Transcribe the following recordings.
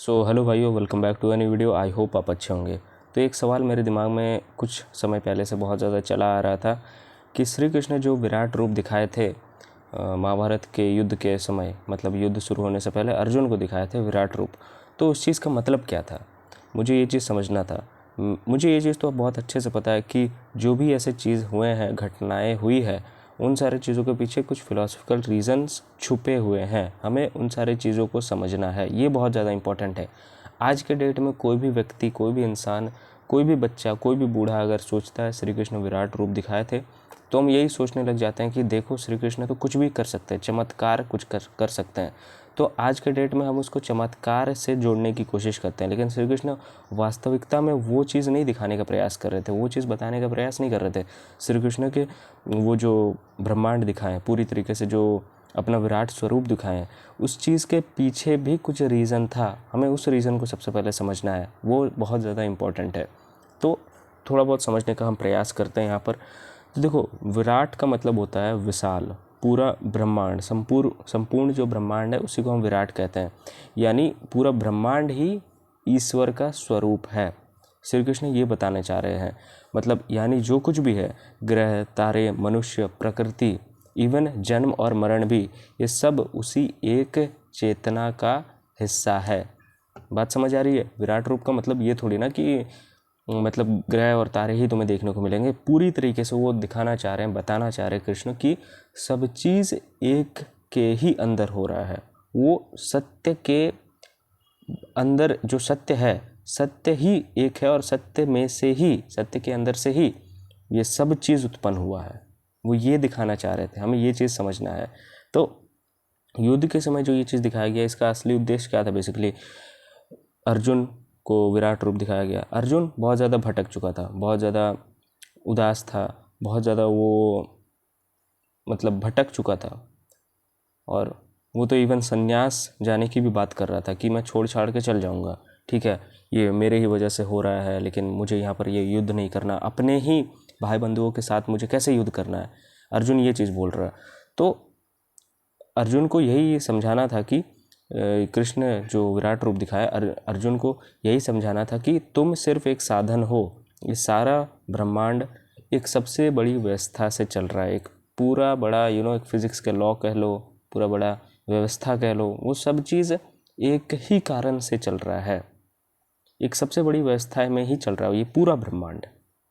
Hello भाइयों, welcome back to any video. I hope आप अच्छे होंगे। तो एक सवाल मेरे दिमाग में कुछ समय पहले से बहुत ज़्यादा चला आ रहा था कि श्री कृष्ण जो विराट रूप दिखाए थे महाभारत के युद्ध के समय, मतलब युद्ध शुरू होने से पहले अर्जुन को दिखाए थे विराट रूप, तो उस चीज़ का मतलब क्या था, मुझे ये चीज़ समझना था। मुझे ये चीज़ तो बहुत अच्छे से पता है कि जो भी ऐसे चीज़ हुए हैं, घटनाएं हुई है, उन सारी चीज़ों के पीछे कुछ फिलोसफिकल रीज़न्स छुपे हुए हैं। हमें उन सारी चीज़ों को समझना है, ये बहुत ज़्यादा इम्पॉर्टेंट है। आज के डेट में कोई भी व्यक्ति, कोई भी इंसान, कोई भी बच्चा, कोई भी बूढ़ा अगर सोचता है श्री कृष्ण विराट रूप दिखाए थे, तो हम यही सोचने लग जाते हैं कि देखो श्री कृष्ण तो कुछ भी कर सकते हैं, चमत्कार कुछ कर सकते हैं। तो आज के डेट में हम उसको चमत्कार से जोड़ने की कोशिश करते हैं, लेकिन श्री कृष्ण वास्तविकता में वो चीज़ नहीं दिखाने का प्रयास कर रहे थे, वो चीज़ बताने का प्रयास नहीं कर रहे थे। श्री कृष्ण के वो जो ब्रह्मांड दिखाएं, पूरी तरीके से जो अपना विराट स्वरूप दिखाएं, उस चीज़ के पीछे भी कुछ रीज़न था। हमें उस रीज़न को सबसे पहले समझना है, वो बहुत ज़्यादा इम्पॉर्टेंट है। तो थोड़ा बहुत समझने का हम प्रयास करते हैं यहाँ पर। तो देखो, विराट का मतलब होता है विशाल, पूरा ब्रह्मांड, संपूर्ण जो ब्रह्मांड है उसी को हम विराट कहते हैं। यानी पूरा ब्रह्मांड ही ईश्वर का स्वरूप है, श्री कृष्ण ये बताने चाह रहे हैं। मतलब यानी जो कुछ भी है, ग्रह, तारे, मनुष्य, प्रकृति, इवन जन्म और मरण भी, ये सब उसी एक चेतना का हिस्सा है। बात समझ आ रही है? विराट रूप का मतलब ये थोड़ी ना कि मतलब ग्रह और तारे ही तुम्हें देखने को मिलेंगे। पूरी तरीके से वो दिखाना चाह रहे हैं, बताना चाह रहे हैं कृष्ण कि सब चीज़ एक के ही अंदर हो रहा है। वो सत्य के अंदर जो सत्य है, सत्य ही एक है, और सत्य में से ही, सत्य के अंदर से ही ये सब चीज़ उत्पन्न हुआ है। वो ये दिखाना चाह रहे थे, हमें ये चीज़ समझना है। तो युद्ध के समय जो ये चीज़ दिखाया गया, इसका असली उद्देश्य क्या था? बेसिकली अर्जुन को विराट रूप दिखाया गया। अर्जुन बहुत ज़्यादा भटक चुका था, बहुत ज़्यादा उदास था, बहुत ज़्यादा वो मतलब भटक चुका था, और वो तो इवन संन्यास जाने की भी बात कर रहा था कि मैं छोड़ छाड़ के चल जाऊंगा, ठीक है, ये मेरे ही वजह से हो रहा है, लेकिन मुझे यहाँ पर ये युद्ध नहीं करना, अपने ही भाई बंधुओं के साथ मुझे कैसे युद्ध करना है, अर्जुन ये चीज़ बोल रहा है। तो अर्जुन को यही समझाना था कि कृष्ण जो विराट रूप दिखाया, अर्जुन को यही समझाना था कि तुम सिर्फ एक साधन हो। ये सारा ब्रह्मांड एक सबसे बड़ी व्यवस्था से चल रहा है, एक पूरा बड़ा एक फिज़िक्स के लॉ कह लो, पूरा बड़ा व्यवस्था कह लो, वो सब चीज़ एक ही कारण से चल रहा है, एक सबसे बड़ी व्यवस्था में ही चल रहा है ये पूरा ब्रह्मांड।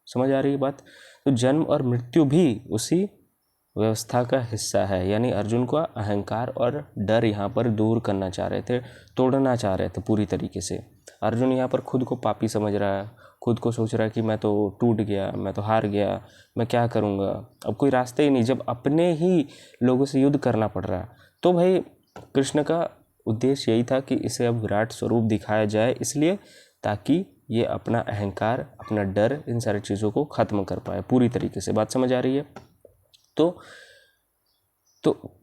समझ आ रही है बात? तो जन्म और मृत्यु भी उसी व्यवस्था का हिस्सा है। यानी अर्जुन को अहंकार और डर यहाँ पर दूर करना चाह रहे थे, तोड़ना चाह रहे थे पूरी तरीके से। अर्जुन यहाँ पर खुद को पापी समझ रहा है, खुद को सोच रहा है कि मैं तो टूट गया, मैं तो हार गया, मैं क्या करूँगा, अब कोई रास्ते ही नहीं, जब अपने ही लोगों से युद्ध करना पड़ रहा है। तो भाई कृष्ण का उद्देश्य यही था कि इसे अब विराट स्वरूप दिखाया जाए, इसलिए ताकि ये अपना अहंकार, अपना डर, इन सारी चीज़ों को ख़त्म कर पाए पूरी तरीके से। बात समझ आ रही है? तो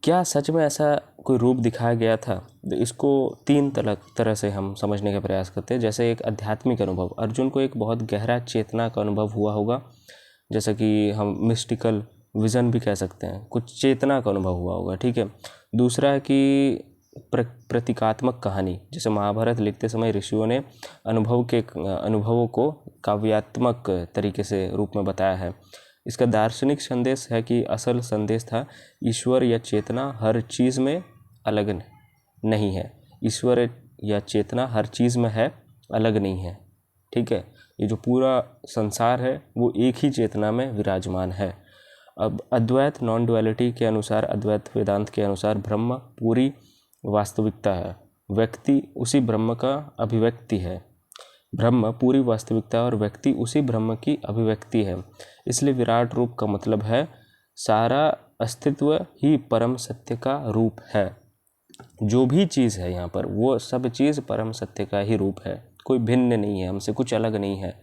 क्या सच में ऐसा कोई रूप दिखाया गया था? तो इसको तीन तरह से हम समझने का प्रयास करते हैं। जैसे एक आध्यात्मिक अनुभव, अर्जुन को एक बहुत गहरा चेतना का अनुभव हुआ होगा, जैसा कि हम मिस्टिकल विज़न भी कह सकते हैं, कुछ चेतना का अनुभव हुआ होगा, ठीक है। दूसरा है कि प्रतीकात्मक कहानी, जैसे महाभारत लिखते समय ऋषियों ने अनुभवों को काव्यात्मक तरीके से रूप में बताया है। इसका दार्शनिक संदेश है कि असल संदेश था ईश्वर या चेतना हर चीज़ में अलग नहीं है, ईश्वर या चेतना हर चीज़ में है, अलग नहीं है, ठीक है। ये जो पूरा संसार है वो एक ही चेतना में विराजमान है। अब अद्वैत, नॉन डुअलिटी के अनुसार, अद्वैत वेदांत के अनुसार ब्रह्म पूरी वास्तविकता है, व्यक्ति उसी ब्रह्म का अभिव्यक्ति है। ब्रह्म पूरी वास्तविकता और व्यक्ति उसी ब्रह्म की अभिव्यक्ति है। इसलिए विराट रूप का मतलब है सारा अस्तित्व ही परम सत्य का रूप है। जो भी चीज़ है यहाँ पर, वो सब चीज़ परम सत्य का ही रूप है, कोई भिन्न नहीं है, हमसे कुछ अलग नहीं है।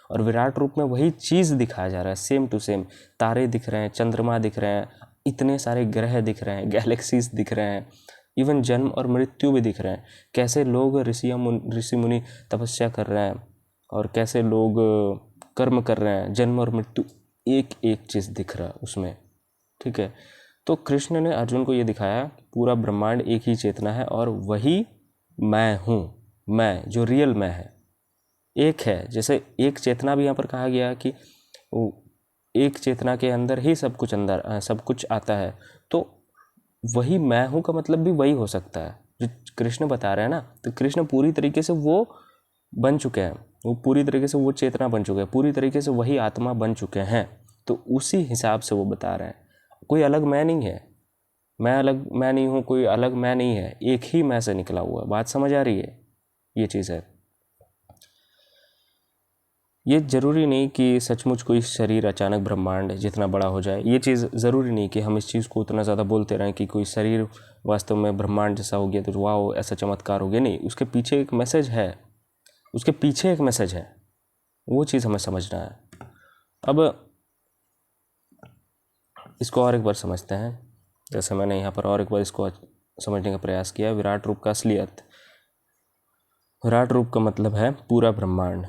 और विराट रूप में वही चीज़ दिखाया जा रहा है, सेम टू सेम। तारे दिख रहे हैं, चंद्रमा दिख रहे हैं, इतने सारे ग्रह दिख रहे हैं, गैलेक्सीज दिख रहे हैं, इवन जन्म और मृत्यु भी दिख रहे हैं। कैसे लोग ऋषि मुनि तपस्या कर रहे हैं, और कैसे लोग कर्म कर रहे हैं, जन्म और मृत्यु एक एक चीज़ दिख रहा है उसमें, ठीक है। तो कृष्ण ने अर्जुन को ये दिखाया पूरा ब्रह्मांड एक ही चेतना है और वही मैं हूँ। मैं, जो रियल मैं है, एक है। जैसे एक चेतना भी यहाँ पर कहा गया कि वो एक चेतना के अंदर ही सब कुछ सब कुछ आता है, तो वही मैं हूँ का मतलब भी वही हो सकता है जो कृष्ण बता रहे हैं ना। तो कृष्ण पूरी तरीके से वो बन चुके हैं, वो पूरी तरीके से वो चेतना बन चुके हैं, पूरी तरीके से वही आत्मा बन चुके हैं। तो उसी हिसाब से वो बता रहे हैं। कोई अलग मैं नहीं है, मैं अलग मैं नहीं हूँ, कोई अलग मैं नहीं है, एक ही मैं से निकला हुआ है। बात समझ आ रही है? ये चीज़ है। ये ज़रूरी नहीं कि सचमुच कोई शरीर अचानक ब्रह्मांड जितना बड़ा हो जाए। ये चीज़ ज़रूरी नहीं कि हम इस चीज़ को उतना ज़्यादा बोलते रहें कि कोई शरीर वास्तव में ब्रह्मांड जैसा हो गया तो वाह ऐसा चमत्कार हो गया। नहीं, उसके पीछे एक मैसेज है, उसके पीछे एक मैसेज है, वो चीज़ हमें समझना है। अब इसको और एक बार समझते हैं। जैसे मैंने यहाँ पर और एक बार इसको समझने का प्रयास किया। विराट रूप का असलियत। विराट रूप का मतलब है पूरा ब्रह्मांड।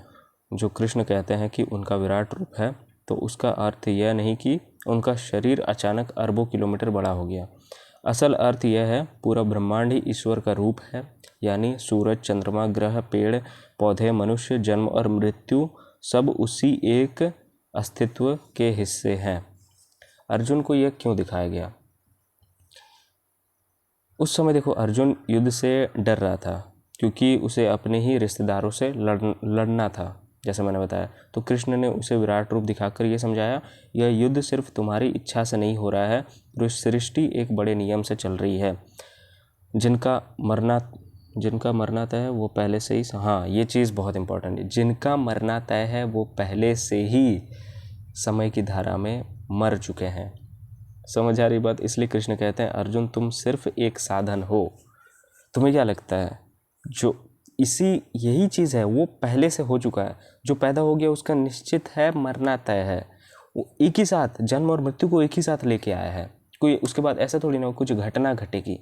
जो कृष्ण कहते हैं कि उनका विराट रूप है, तो उसका अर्थ यह नहीं कि उनका शरीर अचानक अरबों किलोमीटर बड़ा हो गया। असल अर्थ यह है पूरा ब्रह्मांड ही ईश्वर का रूप है, यानी सूरज, चंद्रमा, ग्रह, पेड़ पौधे, मनुष्य, जन्म और मृत्यु सब उसी एक अस्तित्व के हिस्से हैं। अर्जुन को यह क्यों दिखाया गया? उस समय देखो, अर्जुन युद्ध से डर रहा था क्योंकि उसे अपने ही रिश्तेदारों से लड़ना था, जैसे मैंने बताया। तो कृष्ण ने उसे विराट रूप दिखाकर ये समझाया, यह युद्ध सिर्फ तुम्हारी इच्छा से नहीं हो रहा है, पूरी सृष्टि एक बड़े नियम से चल रही है। जिनका मरना तय है वो पहले से ही, हाँ ये चीज़ बहुत इंपॉर्टेंट है, जिनका मरना तय है वो पहले से ही समय की धारा में मर चुके हैं। समझ आ रही बात? इसलिए कृष्ण कहते हैं अर्जुन तुम सिर्फ एक साधन हो। तुम्हें क्या लगता है जो यही चीज़ है वो पहले से हो चुका है। जो पैदा हो गया उसका निश्चित है मरना तय है। वो एक ही साथ जन्म और मृत्यु को एक ही साथ लेके आया है। कोई उसके बाद ऐसा थोड़ी ना कुछ घटना घटेगी,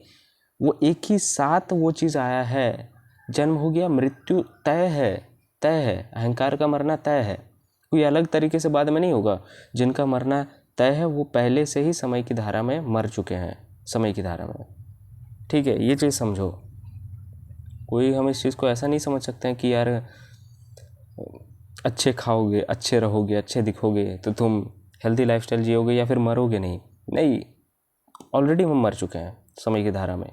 वो एक ही साथ वो चीज़ आया है। जन्म हो गया, मृत्यु तय है, अहंकार का मरना तय है, कोई अलग तरीके से बाद में नहीं होगा। जिनका मरना तय है वो पहले से ही समय की धारा में मर चुके हैं, समय की धारा में। ठीक है, ये चीज़ समझो। कोई हम इस चीज़ को ऐसा नहीं समझ सकते हैं कि यार अच्छे खाओगे, अच्छे रहोगे, अच्छे दिखोगे तो तुम हेल्दी लाइफस्टाइल जियोगे या फिर मरोगे नहीं, ऑलरेडी हम मर चुके हैं समय की धारा में।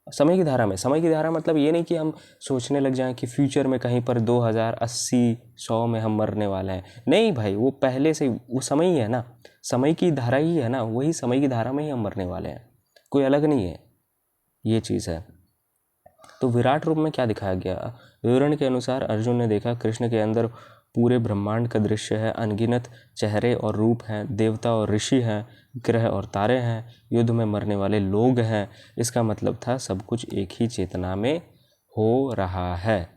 समय की धारा मतलब ये नहीं कि हम सोचने लग जाएं कि फ्यूचर में कहीं पर 2080-100 में हम मरने वाले हैं। नहीं भाई, वो पहले से वो समय ही है ना, समय की धारा ही है ना, वही समय की धारा में ही हम मरने वाले हैं, कोई अलग नहीं है। ये चीज़ है। तो विराट रूप में क्या दिखाया गया? विवरण के अनुसार अर्जुन ने देखा कृष्ण के अंदर पूरे ब्रह्मांड का दृश्य है। अनगिनत चेहरे और रूप हैं, देवता और ऋषि हैं, ग्रह और तारे हैं, युद्ध में मरने वाले लोग हैं। इसका मतलब था सब कुछ एक ही चेतना में हो रहा है।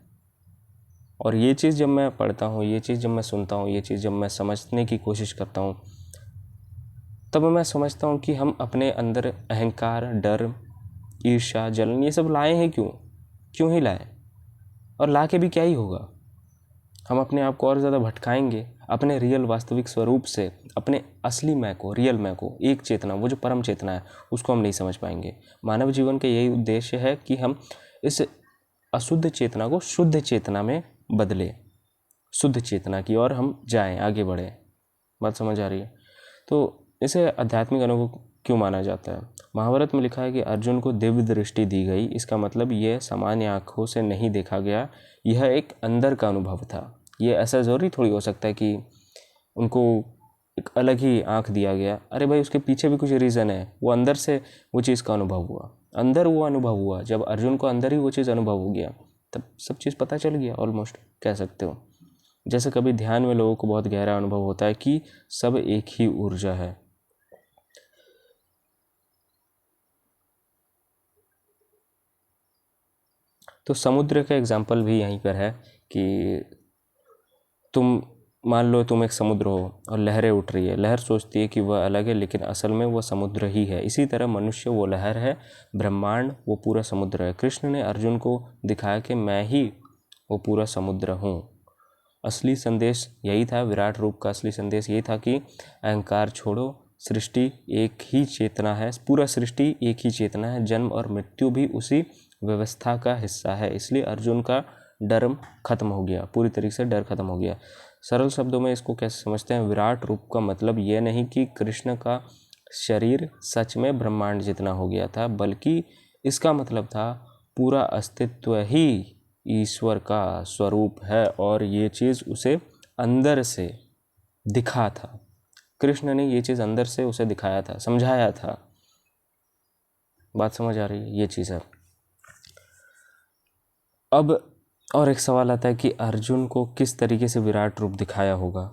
और ये चीज़ जब मैं पढ़ता हूँ, ये चीज़ जब मैं सुनता हूँ, ये चीज़ जब मैं समझने की कोशिश करता हूँ, तब मैं समझता हूँ कि हम अपने अंदर अहंकार, डर, ईर्ष्या, जलन ये सब लाए हैं। क्यों ही लाए? और ला के भी क्या ही होगा? हम अपने आप को और ज़्यादा भटकाएंगे अपने रियल वास्तविक स्वरूप से। अपने असली मैं को, रियल मैं को, एक चेतना, वो जो परम चेतना है, उसको हम नहीं समझ पाएंगे। मानव जीवन का यही उद्देश्य है कि हम इस अशुद्ध चेतना को शुद्ध चेतना में बदले, शुद्ध चेतना की ओर हम जाएं, आगे बढ़ें। बात समझ आ रही है? तो इसे आध्यात्मिक अनुभव क्यों माना जाता है? महाभारत में लिखा है कि अर्जुन को दिव्य दृष्टि दी गई। इसका मतलब यह सामान्य आँखों से नहीं देखा गया, यह एक अंदर का अनुभव था। ये ऐसा ज़रूरी थोड़ी हो सकता है कि उनको एक अलग ही आँख दिया गया। अरे भाई, उसके पीछे भी कुछ रीज़न है। वो अंदर से वो चीज़ का अनुभव हुआ, अंदर वो अनुभव हुआ। जब अर्जुन को अंदर ही वो चीज़ अनुभव हो गया, तब सब चीज़ पता चल गया, ऑलमोस्ट कह सकते हो। जैसे कभी ध्यान में लोगों को बहुत गहरा अनुभव होता है कि सब एक ही ऊर्जा है। तो समुद्र का एग्जाम्पल भी यहीं पर है कि तुम मान लो तुम एक समुद्र हो और लहरें उठ रही है। लहर सोचती है कि वह अलग है, लेकिन असल में वह समुद्र ही है। इसी तरह मनुष्य वो लहर है, ब्रह्मांड वो पूरा समुद्र है। कृष्ण ने अर्जुन को दिखाया कि मैं ही वो पूरा समुद्र हूँ। असली संदेश यही था, विराट रूप का असली संदेश यही था कि अहंकार छोड़ो, सृष्टि एक ही चेतना है, पूरा सृष्टि एक ही चेतना है। जन्म और मृत्यु भी उसी व्यवस्था का हिस्सा है, इसलिए अर्जुन का डर खत्म हो गया, पूरी तरीके से डर खत्म हो गया। सरल शब्दों में इसको कैसे समझते हैं? विराट रूप का मतलब ये नहीं कि कृष्ण का शरीर सच में ब्रह्मांड जितना हो गया था, बल्कि इसका मतलब था पूरा अस्तित्व ही ईश्वर का स्वरूप है और ये चीज़ उसे अंदर से दिखा था। कृष्ण ने ये चीज़ अंदर से उसे दिखाया था, समझाया था। बात समझ आ रही है? ये चीज़ है। अब और एक सवाल आता है कि अर्जुन को किस तरीके से विराट रूप दिखाया होगा।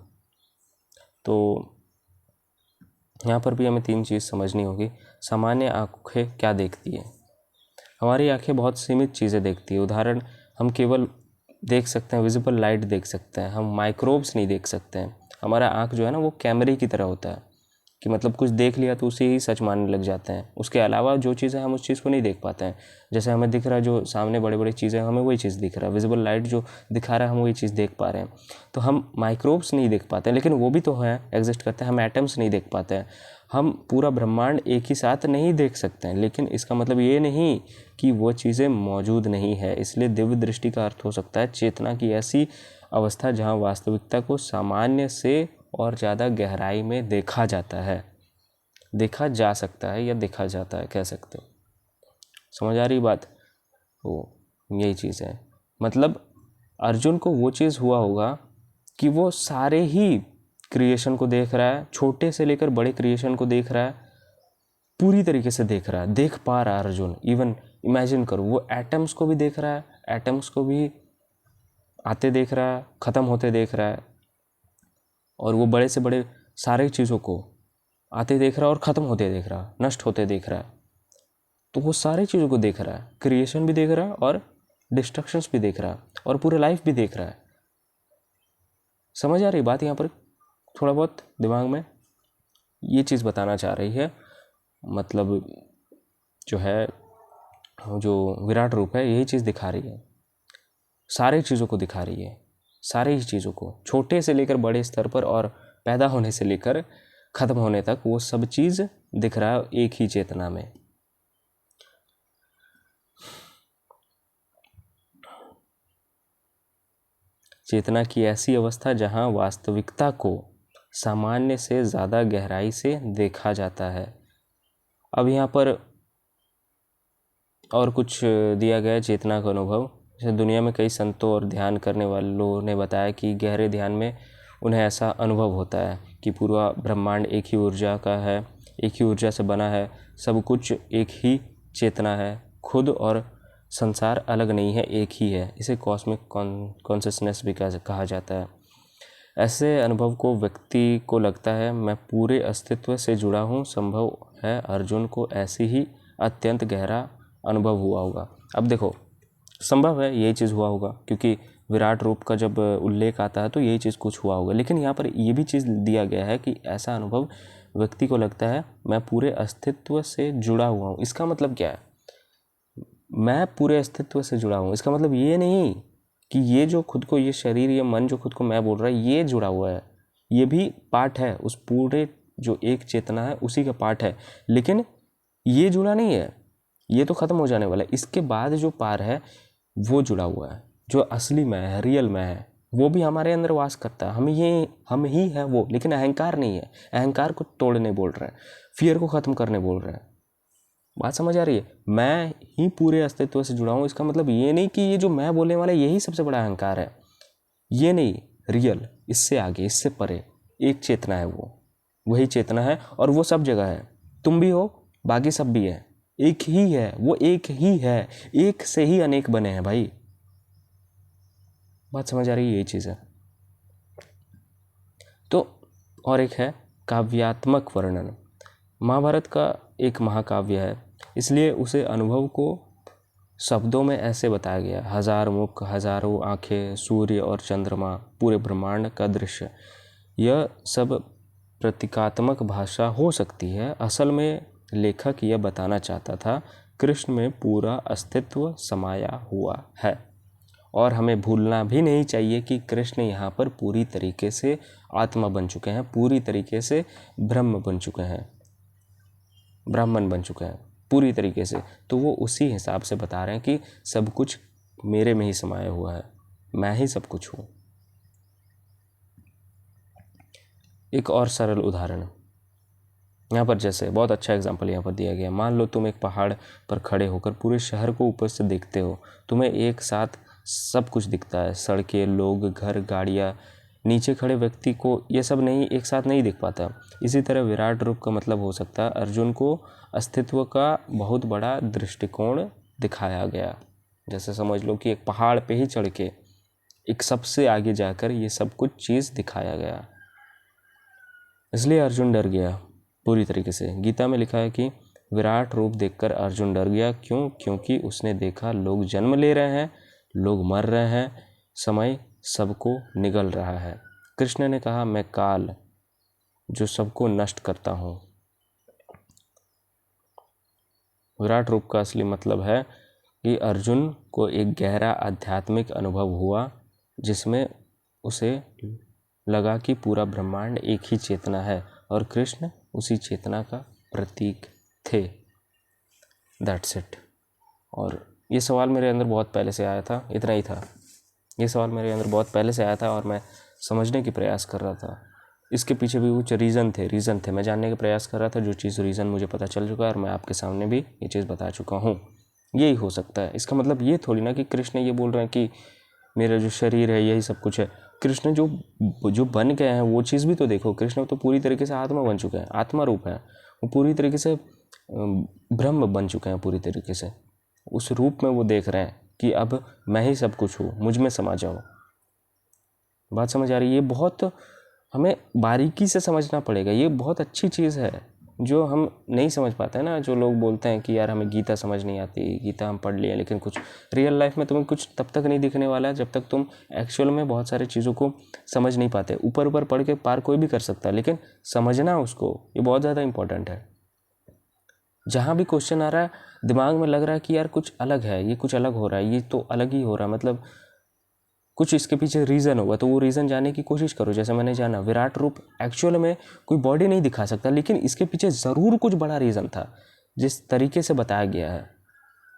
तो यहाँ पर भी हमें 3 चीज़ समझनी होगी। सामान्य आंखें क्या देखती है? हमारी आंखें बहुत सीमित चीज़ें देखती है। उदाहरण, हम केवल देख सकते हैं, विजिबल लाइट देख सकते हैं, हम माइक्रोब्स नहीं देख सकते हैं। हमारा आँख जो है ना, वो कैमरे की तरह होता है कि मतलब कुछ देख लिया तो उसे ही सच मानने लग जाते हैं। उसके अलावा जो चीज़ है हम उस चीज़ को नहीं देख पाते हैं। जैसे हमें दिख रहा है जो सामने बड़े बड़ी चीज़ें, हमें वही चीज़ दिख रहा है। विजिबल लाइट जो दिखा रहा है हम वही चीज़ देख पा रहे हैं। तो हम माइक्रोब्स नहीं देख पाते हैं, लेकिन वो भी तो है, एग्जिस्ट करते हैं। हम एटम्स नहीं देख पाते हैं। हम पूरा ब्रह्मांड एक ही साथ नहीं देख सकते हैं, लेकिन इसका मतलब ये नहीं कि वो चीज़ें मौजूद नहीं है। इसलिए दिव्य दृष्टि का अर्थ हो सकता है चेतना की ऐसी अवस्था जहाँ वास्तविकता को सामान्य से और ज़्यादा गहराई में देखा जाता है, देखा जा सकता है या देखा जाता है, कह सकते हो। समझ आ रही बात? वो यही चीज़ है। मतलब अर्जुन को वो चीज़ हुआ होगा कि वो सारे ही क्रिएशन को देख रहा है, छोटे से लेकर बड़े क्रिएशन को देख रहा है, पूरी तरीके से देख रहा है, देख पा रहा है अर्जुन। इवन इमेजिन करो, वो एटम्स को भी देख रहा है, एटम्स को भी आते देख रहा है, ख़त्म होते देख रहा है, और वो बड़े से बड़े सारे चीज़ों को आते देख रहा है और ख़त्म होते देख रहा है, नष्ट होते देख रहा है। तो वो सारी चीज़ों को देख रहा है, क्रिएशन भी देख रहा है और डिस्ट्रक्शंस भी देख रहा है और पूरे लाइफ भी देख रहा है। समझ आ रही बात? यहाँ पर थोड़ा बहुत दिमाग में ये चीज़ बताना चाह रही है। मतलब जो है, जो विराट रूप है, यही चीज़ दिखा रही है, सारी चीज़ों को दिखा रही है, सारी ही चीज़ों को, छोटे से लेकर बड़े स्तर पर और पैदा होने से लेकर ख़त्म होने तक वो सब चीज़ दिख रहा है एक ही चेतना में। चेतना की ऐसी अवस्था जहाँ वास्तविकता को सामान्य से ज़्यादा गहराई से देखा जाता है। अब यहाँ पर और कुछ दिया गया चेतना का अनुभव। जैसे दुनिया में कई संतों और ध्यान करने वालों ने बताया कि गहरे ध्यान में उन्हें ऐसा अनुभव होता है कि पूरा ब्रह्मांड एक ही ऊर्जा का है, एक ही ऊर्जा से बना है, सब कुछ एक ही चेतना है, खुद और संसार अलग नहीं है, एक ही है। इसे कॉस्मिक कॉन्शियसनेस भी कहा जाता है। ऐसे अनुभव को व्यक्ति को लगता है मैं पूरे अस्तित्व से जुड़ा हूँ। संभव है अर्जुन को ऐसी ही अत्यंत गहरा अनुभव हुआ होगा। अब देखो, संभव है यही चीज़ हुआ होगा, क्योंकि विराट रूप का जब उल्लेख आता है तो यही चीज़ कुछ हुआ होगा। लेकिन यहाँ पर ये भी चीज़ दिया गया है कि ऐसा अनुभव व्यक्ति को लगता है मैं पूरे अस्तित्व से जुड़ा हुआ हूँ। इसका मतलब क्या है? मैं पूरे अस्तित्व से जुड़ा हूँ, इसका मतलब ये नहीं कि ये जो खुद को, ये शरीर, ये मन जो खुद को मैं बोल रहा है, ये जुड़ा हुआ है। ये भी पार्ट है, उस पूरे जो एक चेतना है उसी का पार्ट है, लेकिन ये जुड़ा नहीं है, ये तो ख़त्म हो जाने वाला है। इसके बाद जो पार है वो जुड़ा हुआ है, जो असली मैं है, रियल मैं है, वो भी हमारे अंदर वास करता है। हम ही है वो, लेकिन अहंकार नहीं है। अहंकार को तोड़ने बोल रहे हैं, फियर को ख़त्म करने बोल रहे हैं। बात समझ आ रही है? मैं ही पूरे अस्तित्व से जुड़ा हूँ, इसका मतलब ये नहीं कि ये जो मैं बोलने वाला यही सबसे बड़ा अहंकार है, ये नहीं। रियल, इससे आगे, इससे परे एक चेतना है, वो वही चेतना है और वो सब जगह है। तुम भी हो, बाकी सब भी है, एक ही है, वो एक ही है, एक से ही अनेक बने हैं भाई। बात समझ आ रही है? यही चीज़ है। तो और एक है काव्यात्मक वर्णन। महाभारत का एक महाकाव्य है, इसलिए उसे अनुभव को शब्दों में ऐसे बताया गया: हजार मुख, हजारों आंखें, सूर्य और चंद्रमा, पूरे ब्रह्मांड का दृश्य। यह सब प्रतीकात्मक भाषा हो सकती है। असल में लेखक यह बताना चाहता था कृष्ण में पूरा अस्तित्व समाया हुआ है, और हमें भूलना भी नहीं चाहिए कि कृष्ण यहाँ पर पूरी तरीके से आत्मा बन चुके हैं, पूरी तरीके से ब्रह्म बन चुके हैं, ब्राह्मण बन चुके हैं। पूरी तरीके से। तो वो उसी हिसाब से बता रहे हैं कि सब कुछ मेरे में ही समाया हुआ है, मैं ही सब कुछ हूँ। एक और सरल उदाहरण यहाँ पर, जैसे बहुत अच्छा एग्जाम्पल यहाँ पर दिया गया। मान लो तुम एक पहाड़ पर खड़े होकर पूरे शहर को ऊपर से देखते हो। तुम्हें एक साथ सब कुछ दिखता है, सड़कें, लोग, घर, गाड़ियाँ। नीचे खड़े व्यक्ति को ये सब नहीं, एक साथ नहीं दिख पाता। इसी तरह विराट रूप का मतलब हो सकता है अर्जुन को अस्तित्व का बहुत बड़ा दृष्टिकोण दिखाया गया। जैसे समझ लो कि एक पहाड़ पे ही चढ़ के एक सबसे आगे जाकर ये सब कुछ चीज़ दिखाया गया, इसलिए अर्जुन डर गया पूरी तरीके से। गीता में लिखा है कि विराट रूप देखकर अर्जुन डर गया। क्यों? क्योंकि उसने देखा लोग जन्म ले रहे हैं, लोग मर रहे हैं, समय सबको निगल रहा है। कृष्ण ने कहा, मैं काल जो सबको नष्ट करता हूँ। विराट रूप का असली मतलब है कि अर्जुन को एक गहरा आध्यात्मिक अनुभव हुआ, जिसमें उसे लगा कि पूरा ब्रह्मांड एक ही चेतना है और कृष्ण उसी चेतना का प्रतीक थे। That's it. और ये सवाल मेरे अंदर बहुत पहले से आया था, इतना ही था। ये सवाल मेरे अंदर बहुत पहले से आया था और मैं समझने की प्रयास कर रहा था। इसके पीछे भी कुछ रीज़न थे, मैं जानने का प्रयास कर रहा था। जो चीज़ रीज़न मुझे पता चल चुका है और मैं आपके सामने भी ये चीज़ बता चुका हूँ। यही हो सकता है। इसका मतलब ये थोड़ी ना कि कृष्ण ये बोल रहे हैं कि मेरा जो शरीर है यही सब कुछ है। कृष्ण जो बन गए हैं वो चीज़ भी तो देखो। कृष्ण तो पूरी तरीके से आत्मा बन चुके हैं, आत्मा रूप है। वो पूरी तरीके से ब्रह्म बन चुके हैं पूरी तरीके से। उस रूप में वो देख रहे हैं कि अब मैं ही सब कुछ हूँ, मुझ में समा जाओ। बात समझ आ रही है? ये बहुत हमें बारीकी से समझना पड़ेगा। ये बहुत अच्छी चीज़ है जो हम नहीं समझ पाते हैं ना। जो लोग बोलते हैं कि यार हमें गीता समझ नहीं आती, गीता हम पढ़ लिए लेकिन कुछ रियल लाइफ में तुम्हें कुछ तब तक नहीं दिखने वाला है जब तक तुम एक्चुअल में बहुत सारी चीज़ों को समझ नहीं पाते। ऊपर ऊपर पढ़ के पार कोई भी कर सकता है, लेकिन समझना उसको, ये बहुत ज़्यादा इंपॉर्टेंट है। जहाँ भी क्वेश्चन आ रहा है, दिमाग में लग रहा है कि यार कुछ अलग है, ये कुछ अलग हो रहा है, ये तो अलग ही हो रहा है, मतलब कुछ इसके पीछे रीज़न होगा, तो वो रीज़न जानने की कोशिश करो। जैसे मैंने जाना, विराट रूप एक्चुअल में कोई बॉडी नहीं दिखा सकता, लेकिन इसके पीछे ज़रूर कुछ बड़ा रीज़न था। जिस तरीके से बताया गया है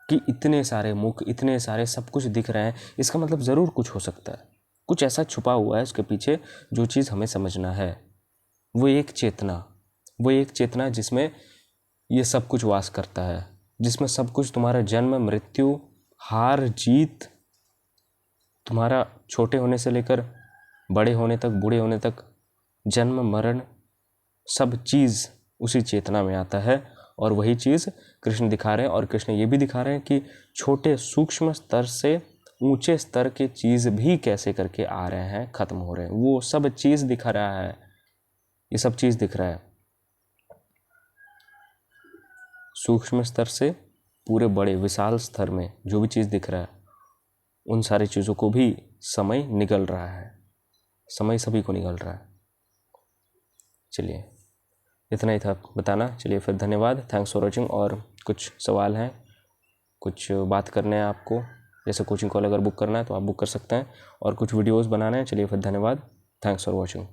कि इतने सारे मुख, इतने सारे सब कुछ दिख रहे हैं, इसका मतलब ज़रूर कुछ हो सकता है। कुछ ऐसा छुपा हुआ है उसके पीछे जो चीज़ हमें समझना है। वो एक चेतना जिसमें ये सब कुछ वास करता है, जिसमें सब कुछ, तुम्हारा जन्म, मृत्यु, हार जीत, तुम्हारा छोटे होने से लेकर बड़े होने तक, बूढ़े होने तक, जन्म मरण, सब चीज़ उसी चेतना में आता है। और वही चीज़ कृष्ण दिखा रहे हैं। और कृष्ण ये भी दिखा रहे हैं कि छोटे सूक्ष्म स्तर से ऊंचे स्तर के चीज़ भी कैसे करके आ रहे हैं, ख़त्म हो रहे हैं। वो सब चीज़ दिखा रहा है, ये सब चीज़ दिख रहा है। सूक्ष्म स्तर से पूरे बड़े विशाल स्तर में जो भी चीज़ दिख रहा है, उन सारी चीज़ों को भी समय निगल रहा है। समय सभी को निगल रहा है। चलिए, इतना ही था बताना। चलिए फिर, धन्यवाद, थैंक्स फॉर वॉचिंग। और कुछ सवाल हैं, कुछ बात करने हैं आपको, जैसे कोचिंग कॉल अगर बुक करना है तो आप बुक कर सकते हैं, और कुछ वीडियोस बनाना है। चलिए फिर, धन्यवाद, थैंक्स फॉर वॉचिंग।